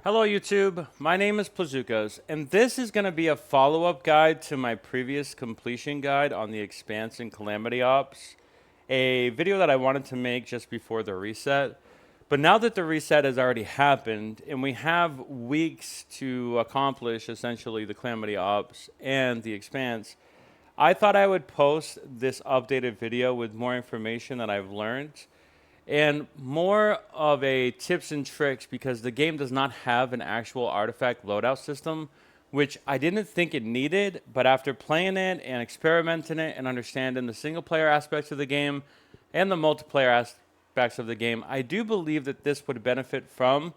Hello YouTube, my name is Plazukas, and this is going to be a follow-up guide to my previous completion guide on the Expanse and Calamity Ops, a video that I wanted to make just before the reset. But now that the reset has already happened, and we have weeks to accomplish essentially the Calamity Ops and the Expanse, I thought I would post this updated video with more information that I've learned and more of a tips and tricks because the game does not have an actual artifact loadout system, which I didn't think it needed, but after playing it and experimenting it and understanding the single player aspects of the game and the multiplayer aspects of the game, I do believe that this would benefit from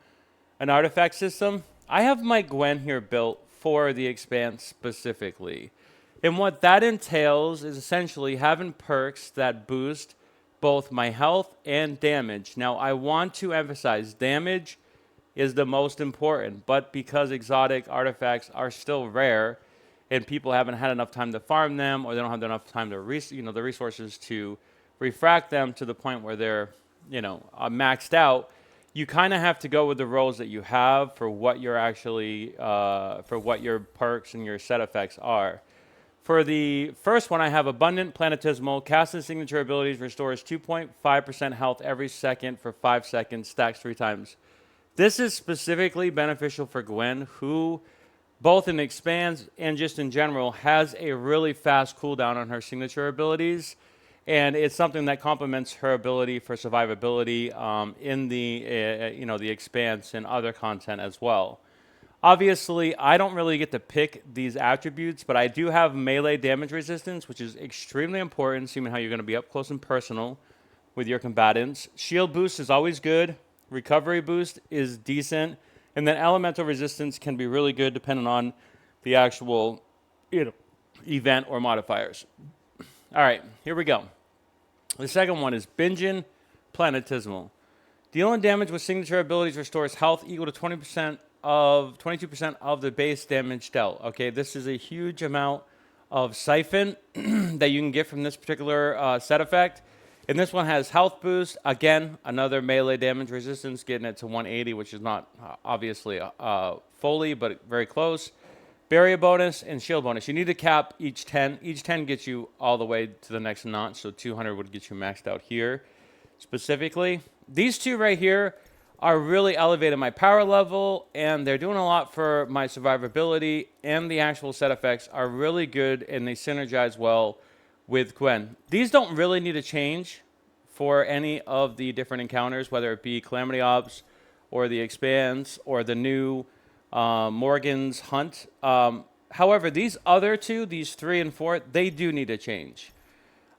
an artifact system. I have my Gwen here built for the Expanse specifically. And what that entails is essentially having perks that boost both my health and damage. Now, I want to emphasize damage is the most important, but because exotic artifacts are still rare and people haven't had enough time to farm them or they don't have enough time to the resources to refract them to the point where they're maxed out, you kind of have to go with the roles that you have for what you're actually for what your perks and your set effects are. For the first one, I have Abundant Planetesimal. Casting signature abilities restores 2.5% health every second for 5 seconds, stacks 3 times. This is specifically beneficial for Gwen, who, both in Expanse and just in general, has a really fast cooldown on her signature abilities. And it's something that complements her ability for survivability in the Expanse and other content as well. Obviously, I don't really get to pick these attributes, but I do have melee damage resistance, which is extremely important, seeing how you're going to be up close and personal with your combatants. Shield boost is always good. Recovery boost is decent. And then elemental resistance can be really good depending on the actual event or modifiers. All right, here we go. The second one is Bingin Planetesimal. Dealing damage with signature abilities restores health equal to 22% of the base damage dealt. Okay, this is a huge amount of siphon that you can get from this particular set effect. And this one has health boost. Again, another melee damage resistance, getting it to 180, which is not obviously fully, but very close. Barrier bonus and shield bonus. You need to cap each 10. Each 10 gets you all the way to the next notch, so 200 would get you maxed out here specifically. These two right here are really elevating my power level, and they're doing a lot for my survivability, and the actual set effects are really good, and they synergize well with Gwen. These don't really need to change for any of the different encounters, whether it be Calamity Ops or the Expanse or the new Morgan's Hunt. However, these other two, these 3 and 4, they do need to change.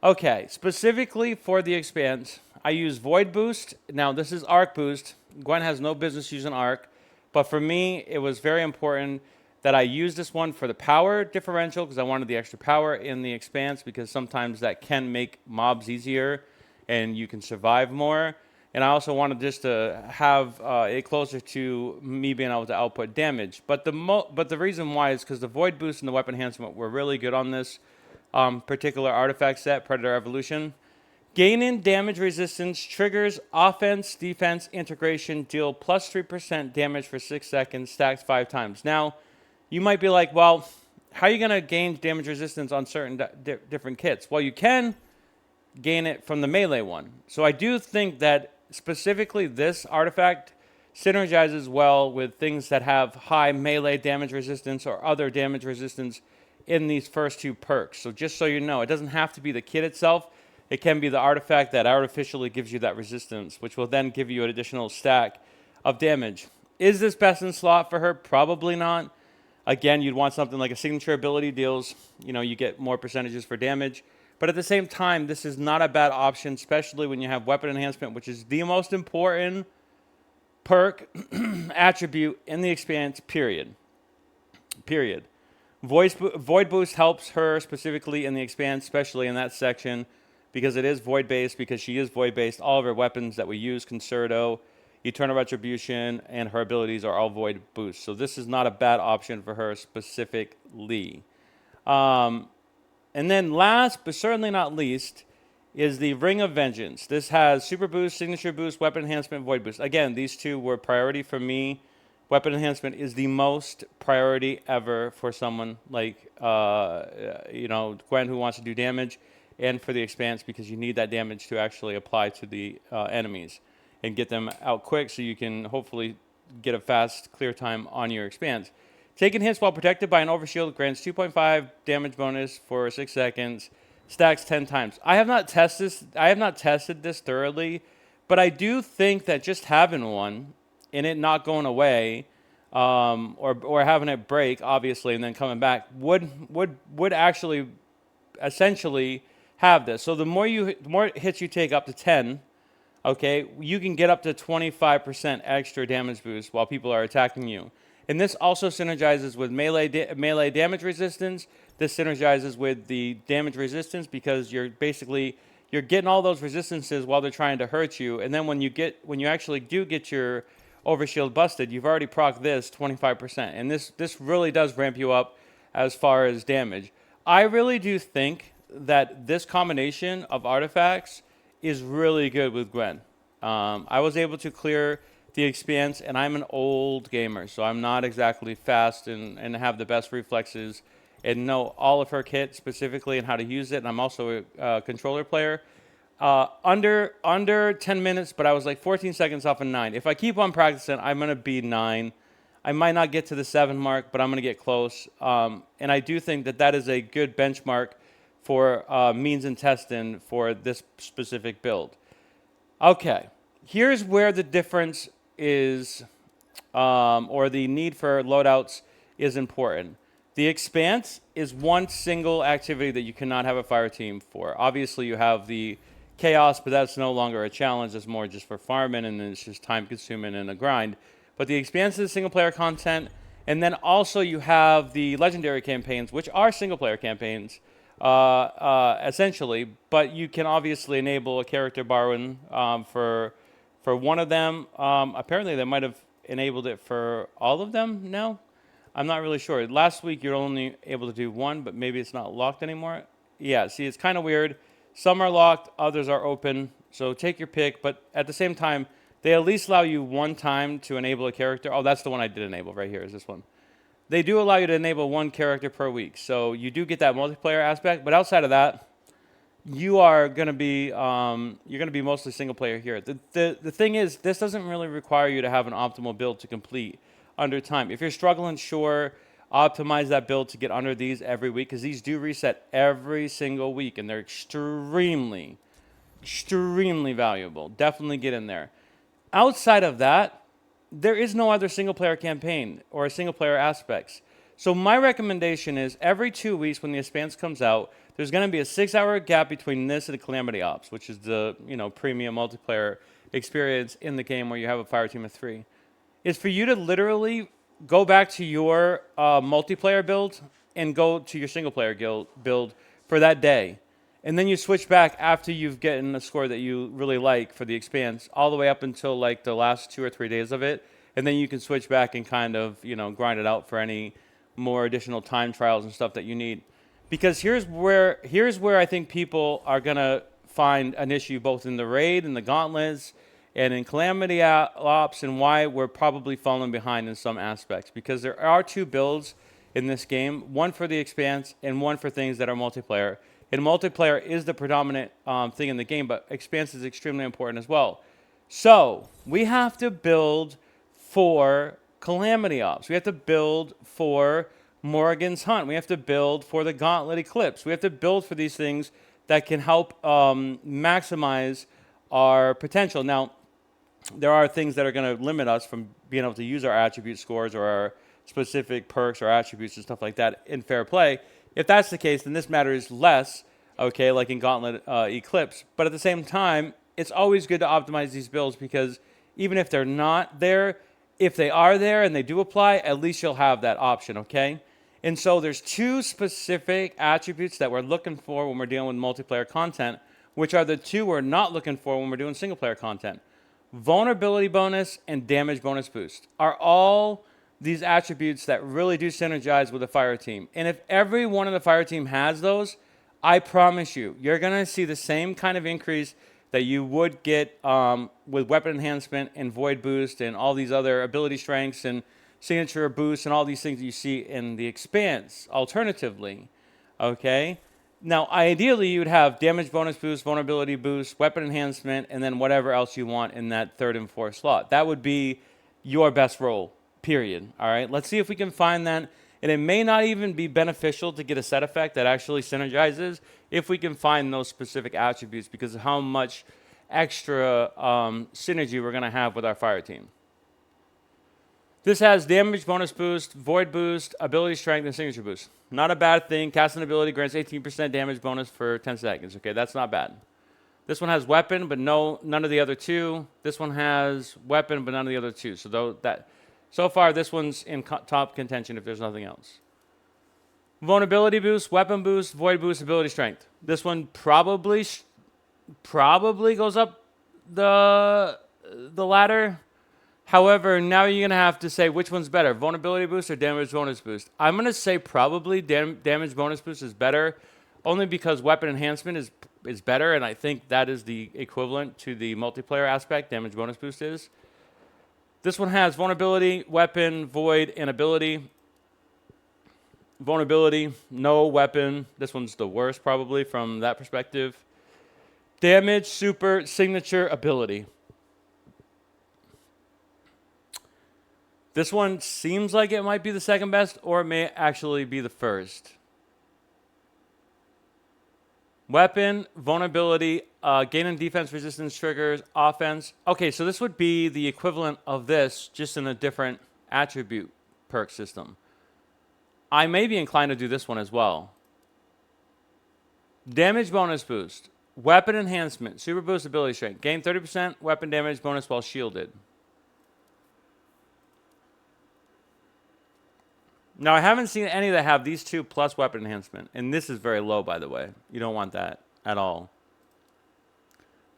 Okay, specifically for the Expanse, I use Void Boost. Now, this is Arc Boost. Gwen has no business using Arc, but for me, it was very important that I use this one for the power differential because I wanted the extra power in the Expanse because sometimes that can make mobs easier and you can survive more. And I also wanted just to have it closer to me being able to output damage. But the reason why is because the Void Boost and the Weapon Enhancement were really good on this particular artifact set, Predator Evolution. Gaining damage resistance triggers offense, defense, integration, deal plus 3% damage for 6 seconds, stacked 5 times. Now, you might be like, well, how are you going to gain damage resistance on certain different kits? Well, you can gain it from the melee one. So I do think that specifically this artifact synergizes well with things that have high melee damage resistance or other damage resistance in these first 2 perks. So just so you know, it doesn't have to be the kit itself. It can be the artifact that artificially gives you that resistance, which will then give you an additional stack of damage. Is this best in slot for her? Probably not. Again, you'd want something like a signature ability deals, you get more percentages for damage. But at the same time, this is not a bad option, especially when you have weapon enhancement, which is the most important perk attribute in the Expanse, period. Void Boost helps her specifically in the Expanse, especially in that section, because it is void-based, because she is void-based. All of her weapons that we use, Concerto, Eternal Retribution, and her abilities are all void boosts. So this is not a bad option for her specifically. And then last, but certainly not least, is the Ring of Vengeance. This has Super Boost, Signature Boost, Weapon Enhancement, Void Boost. Again, these two were priority for me weapon enhancement is the most priority ever for someone like Gwen, who wants to do damage, and for the Expanse, because you need that damage to actually apply to the enemies and get them out quick, so you can hopefully get a fast clear time on your Expanse. Taking hits while protected by an overshield grants 2.5 damage bonus for 6 seconds. Stacks 10 times. I have not tested this thoroughly, but I do think that just having one and it not going away, or having it break, obviously, and then coming back would actually essentially have this. So the more hits you take, up to 10, okay, you can get up to 25% extra damage boost while people are attacking you. And this also synergizes with melee damage resistance. This synergizes with the damage resistance because you're getting all those resistances while they're trying to hurt you. And then when you actually do get your overshield busted, you've already procced this 25%. And this really does ramp you up as far as damage. I really do think that this combination of artifacts is really good with Gwen. I was able to clear the Expanse, and I'm an old gamer, so I'm not exactly fast and have the best reflexes and know all of her kit specifically and how to use it. And I'm also a controller player. Under 10 minutes, but I was like 14 seconds off of 9. If I keep on practicing, I'm going to be 9. I might not get to the 7 mark, but I'm going to get close. And I do think that is a good benchmark for means and testing for this specific build. Okay, here's where the difference is, or the need for loadouts is important. The Expanse is one single activity that you cannot have a fire team for. Obviously, you have the Chaos, but that's no longer a challenge. It's more just for farming, and it's just time-consuming and a grind. But the Expanse is single-player content, and then also you have the Legendary campaigns, which are single-player campaigns, essentially. But you can obviously enable a character borrowing for one of them. Apparently, they might have enabled it for all of them now. I'm not really sure. Last week, you're only able to do one, but maybe it's not locked anymore. Yeah, see, it's kind of weird. Some are locked, others are open, so take your pick. But at the same time, they at least allow you one time to enable a character. Oh, that's the one I did enable right here, is this one. They do allow you to enable one character per week, so you do get that multiplayer aspect. But outside of that, you are going to be mostly single player here. The thing is, this doesn't really require you to have an optimal build to complete under time. If you're struggling, sure, optimize that build to get under these every week, because these do reset every single week, and they're extremely valuable. Definitely get in there. Outside of that, there is no other single player campaign or single player aspects. So my recommendation is every 2 weeks when the Expanse comes out, there's going to be a 6-hour gap between this and the Calamity Ops, which is the premium multiplayer experience in the game where you have a fire team of 3. Is for you to literally go back to your multiplayer build and go to your single player build for that day. And then you switch back after you've gotten a score that you really like for the Expanse, all the way up until like the last 2 or 3 days of it. And then you can switch back and kind of, grind it out for any more additional time trials and stuff that you need. Because here's where I think people are going to find an issue both in the raid and the gauntlets and in Calamity Ops, and why we're probably falling behind in some aspects. Because there are 2 builds in this game, one for the Expanse and one for things that are multiplayer. And multiplayer is the predominant thing in the game, but Expanse is extremely important as well. So we have to build for Calamity Ops. We have to build for Morrigan's Hunt. We have to build for the Gauntlet Eclipse. We have to build for these things that can help maximize our potential. Now, there are things that are going to limit us from being able to use our attribute scores or our specific perks or attributes and stuff like that in fair play. If that's the case, then this matters less, okay, like in Gauntlet Eclipse. But at the same time, it's always good to optimize these builds, because even if they're not there, if they are there and they do apply, at least you'll have that option, okay? And so there's 2 specific attributes that we're looking for when we're dealing with multiplayer content, which are the 2 we're not looking for when we're doing single-player content. Vulnerability bonus and damage bonus boost are all these attributes that really do synergize with the fire team. And if every one of the fire team has those, I promise you, you're going to see the same kind of increase that you would get with weapon enhancement and void boost and all these other ability strengths and signature boosts and all these things that you see in the Expanse alternatively. Okay? Now, ideally, you would have damage bonus boost, vulnerability boost, weapon enhancement, and then whatever else you want in that third and fourth slot. That would be your best roll, period. All right? Let's see if we can find that. And it may not even be beneficial to get a set effect that actually synergizes if we can find those specific attributes because of how much extra synergy we're going to have with our fire team. This has damage bonus boost, void boost, ability strength, and signature boost. Not a bad thing. Casting ability grants 18% damage bonus for 10 seconds. Okay, that's not bad. This one has weapon, but none of the other two. This one has weapon, but none of the other two. So far, this one's in top contention if there's nothing else. Vulnerability boost, weapon boost, void boost, ability strength. This one probably goes up the ladder. However, now you're going to have to say which one's better, vulnerability boost or damage bonus boost. I'm going to say probably damage bonus boost is better, only because weapon enhancement is better, and I think that is the equivalent to the multiplayer aspect damage bonus boost is. This one has vulnerability, weapon, void, and ability. Vulnerability, no weapon. This one's the worst probably from that perspective. Damage, super, signature, ability. This one seems like it might be the second best, or it may actually be the first. Weapon, vulnerability, gain and defense resistance triggers, offense. Okay, so this would be the equivalent of this, just in a different attribute perk system. I may be inclined to do this one as well. Damage bonus boost, weapon enhancement, super boost ability strength, gain 30% weapon damage bonus while shielded. Now, I haven't seen any that have these two plus weapon enhancement. And this is very low, by the way. You don't want that at all.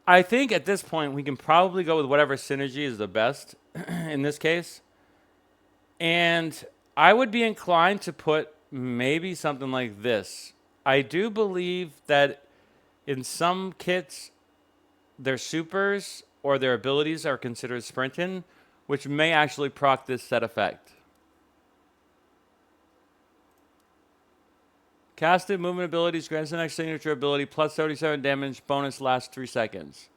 I think at this point, we can probably go with whatever synergy is the best in this case. And I would be inclined to put maybe something like this. I do believe that in some kits, their supers or their abilities are considered sprinting, which may actually proc this set effect. Casted movement abilities grants the next signature ability plus 37 damage bonus lasts 3 seconds.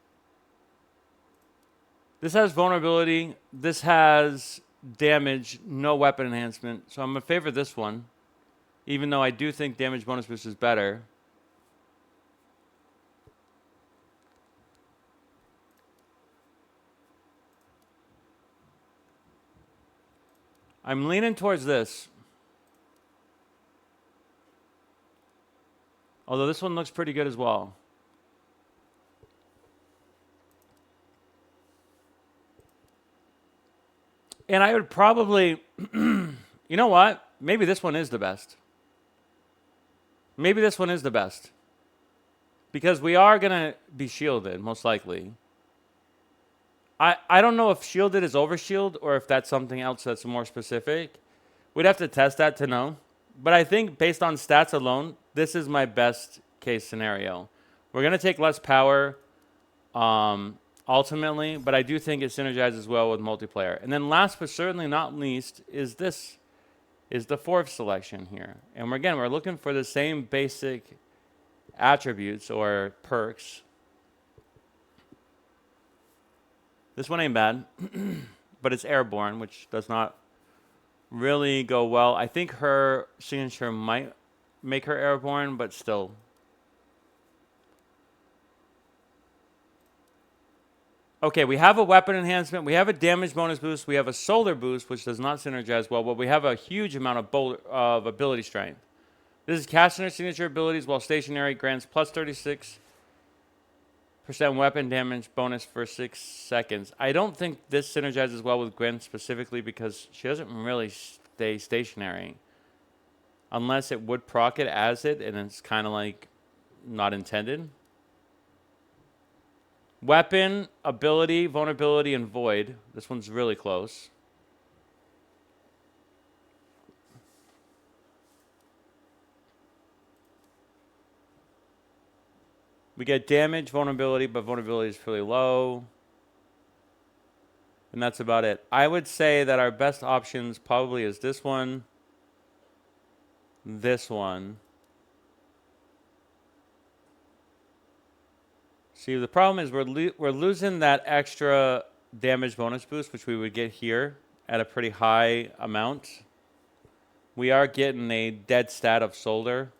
This has vulnerability. This has damage, no weapon enhancement. So I'm going to favor this one, even though I do think damage bonus boost is better. I'm leaning towards this. Although this one looks pretty good as well. And I would probably, you know what? Maybe this one is the best. Maybe this one is the best. Because we are going to be shielded, most likely. I don't know if shielded is overshield or if that's something else that's more specific. We'd have to test that to know. But I think based on stats alone, this is my best case scenario. We're going to take less power ultimately, but I do think it synergizes well with multiplayer. And then last but certainly not least is this, is the fourth selection here. And we're looking for the same basic attributes or perks. This one ain't bad, but it's airborne, which does not really go well. I think her signature might make her airborne, but still. Okay, we have a weapon enhancement. We have a damage bonus boost. We have a solar boost, which does not synergize well, but we have a huge amount of ability strength. This is casting her signature abilities while stationary, grants plus 36% weapon damage bonus for 6 seconds. I don't think this synergizes well with Gwen specifically because she doesn't really stay stationary. Unless it would proc it as it, and it's kind of like not intended. Weapon, ability, vulnerability, and void. This one's really close. We get damage, vulnerability, but vulnerability is fairly low. And that's about it. I would say that our best options probably is this one, this one. See, the problem is we're losing that extra damage bonus boost, which we would get here at a pretty high amount. We are getting a dead stat of Solder.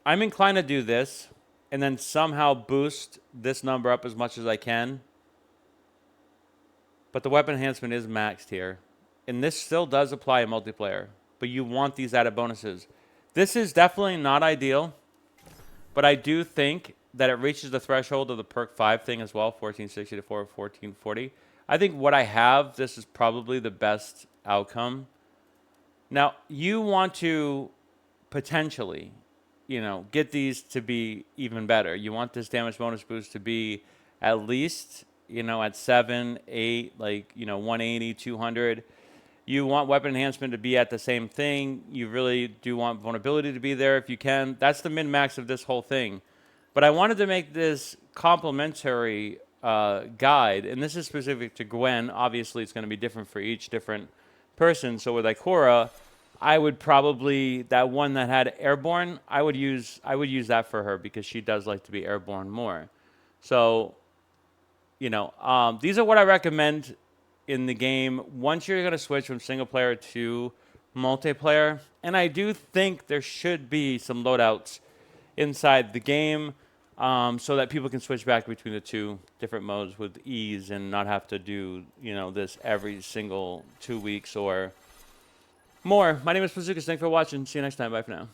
I'm inclined to do this and then somehow boost this number up as much as I can. But the weapon enhancement is maxed here. And this still does apply in multiplayer. But you want these added bonuses. This is definitely not ideal. But I do think that it reaches the threshold of the perk 5 thing as well. 1460 to 1440. I think what I have, this is probably the best outcome. Now, you want to potentially, get these to be even better. You want this damage bonus boost to be at least, at 7, 8, 180, 200. You want weapon enhancement to be at the same thing. You really do want vulnerability to be there if you can. That's the min-max of this whole thing. But I wanted to make this complimentary guide, and this is specific to Gwen. Obviously, it's going to be different for each different person. So with Ikora, I would probably, that one that had airborne, I would use that for her because she does like to be airborne more. So, these are what I recommend in the game once you're going to switch from single player to multiplayer. And I do think there should be some loadouts inside the game so that people can switch back between the two different modes with ease and not have to do, this every single 2 weeks or more. My name is Bazookas. Thanks for watching. See you next time. Bye for now.